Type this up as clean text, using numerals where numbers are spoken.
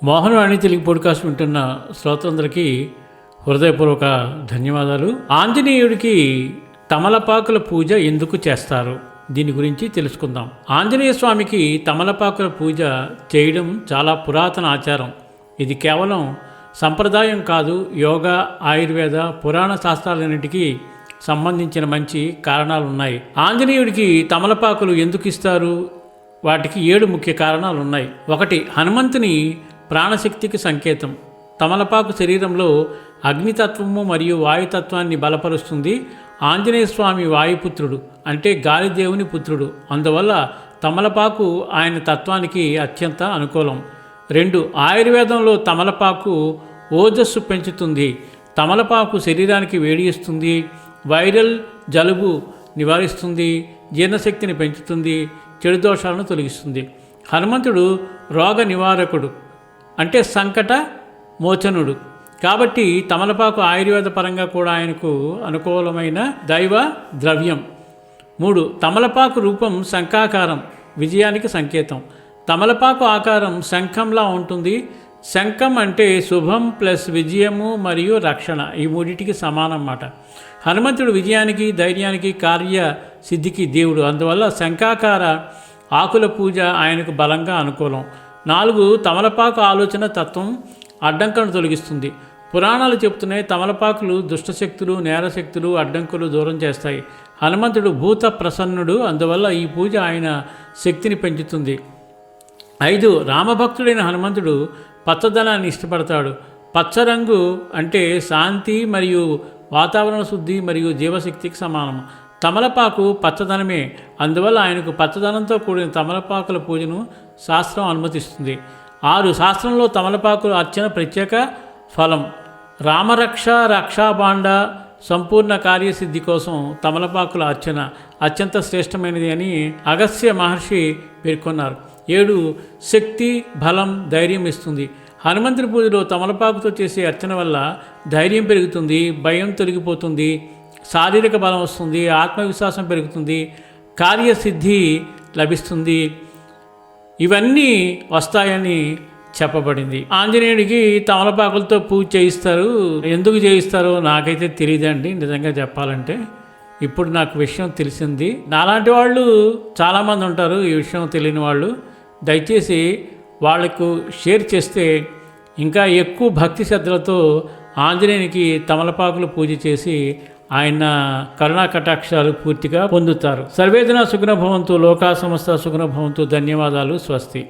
Mohanavani Telugu podcast వింటున్న శ్రోతలందరికీ హృదయపూర్వక ధన్యవాదాలు. ఆంజనేయుడికి తమలపాకుల పూజ ఎందుకు చేస్తారు, దీని గురించి తెలుసుకుందాం. ఆంజనేయ స్వామికి తమలపాకుల పూజ చేయడం చాలా పురాతన ఆచారం. ఇది కేవలం సంప్రదాయం కాదు, యోగా, ఆయుర్వేద, పురాణ శాస్త్రాలన్నింటికీ సంబంధించిన మంచి కారణాలు ఉన్నాయి. ఆంజనేయుడికి తమలపాకులు ఎందుకు ఇస్తారు? వాటికి 7 ముఖ్య కారణాలు ఉన్నాయి. 1. హనుమంతుని ప్రాణశక్తికి సంకేతం. తమలపాకు శరీరంలో అగ్నితత్వము మరియు వాయుతత్వాన్ని బలపరుస్తుంది. ఆంజనేయ స్వామి వాయుపుత్రుడు, అంటే గాలిదేవుని పుత్రుడు. అందువల్ల తమలపాకు ఆయన తత్వానికి అత్యంత అనుకూలం. 2. ఆయుర్వేదంలో తమలపాకు ఓజస్సు పెంచుతుంది. తమలపాకు శరీరానికి వేడి ఇస్తుంది, వైరల్ జలుబు నివారిస్తుంది, జీర్ణశక్తిని పెంచుతుంది, చెడు దోషాలను తొలగిస్తుంది. హనుమంతుడు రోగ నివారకుడు, అంటే సంకట మోచనుడు. కాబట్టి తమలపాకు ఆయుర్వేద పరంగా కూడా ఆయనకు అనుకూలమైన దైవ ద్రవ్యం. 3. తమలపాకు రూపం శంఖాకారం, విజయానికి సంకేతం. తమలపాకు ఆకారం శంఖంలా ఉంటుంది. శంఖం అంటే శుభం ప్లస్ విజయము మరియు రక్షణ, ఈ మూడింటికి సమానం అన్నమాట. హనుమంతుడు విజయానికి, ధైర్యానికి, కార్య సిద్ధికి దేవుడు. అందువల్ల శంఖాకార ఆకుల పూజ ఆయనకు బలంగా అనుకూలం. 4. తమలపాకు ఆలోచన తత్వం అడ్డంకులను తొలగిస్తుంది. పురాణాలు చెబుతున్నాయి, తమలపాకులు దుష్టశక్తులు, నేరశక్తులు, అడ్డంకులు దూరం చేస్తాయి. హనుమంతుడు భూత ప్రసన్నుడు, అందువల్ల ఈ పూజ ఆయన శక్తిని పెంచుతుంది. 5. రామభక్తుడైన హనుమంతుడు పచ్చదనాన్ని ఇష్టపడతాడు. పచ్చ రంగు అంటే శాంతి మరియు వాతావరణ శుద్ధి మరియు జీవశక్తికి సమానం. తమలపాకు పచ్చదనమే, అందువల్ల ఆయనకు పచ్చదనంతో కూడిన తమలపాకుల పూజను శాస్త్రం అనుమతిస్తుంది. 6. శాస్త్రంలో తమలపాకుల అర్చన ప్రత్యేక ఫలం. రామరక్ష, రక్షాబాండ, సంపూర్ణ కార్యసిద్ధి కోసం తమలపాకుల అర్చన అత్యంత శ్రేష్టమైనది అని అగస్త్య మహర్షి పేర్కొన్నారు. 7. శక్తి, బలం, ధైర్యం ఇస్తుంది. హనుమంతుని పూజలో తమలపాకుతో చేసే అర్చన వల్ల ధైర్యం పెరుగుతుంది, భయం తొలగిపోతుంది, శారీరక బలం వస్తుంది, ఆత్మవిశ్వాసం పెరుగుతుంది, కార్యసిద్ధి లభిస్తుంది. ఇవన్నీ వస్తాయని చెప్పబడింది. ఆంజనేయుడికి తమలపాకులతో పూజ చేయిస్తారు. ఎందుకు చేయిస్తారో నాకైతే తెలియదండి, నిజంగా చెప్పాలంటే. ఇప్పుడు నాకు విషయం తెలిసింది. నాలాంటి వాళ్ళు చాలామంది ఉంటారు ఈ విషయం తెలియని వాళ్ళు. దయచేసి వాళ్లకు షేర్ చేస్తే ఇంకా ఎక్కువ భక్తి శ్రద్ధలతో ఆంజనేయునికి తమలపాకులు పూజ చేసి ఆయన కరుణా కటాక్షాలు పూర్తిగా పొందుతారు. సర్వేజన సుగుణ భవంతు, లోకా సమస్త సుగుణ భవంతు. ధన్యవాదాలు. స్వస్తి.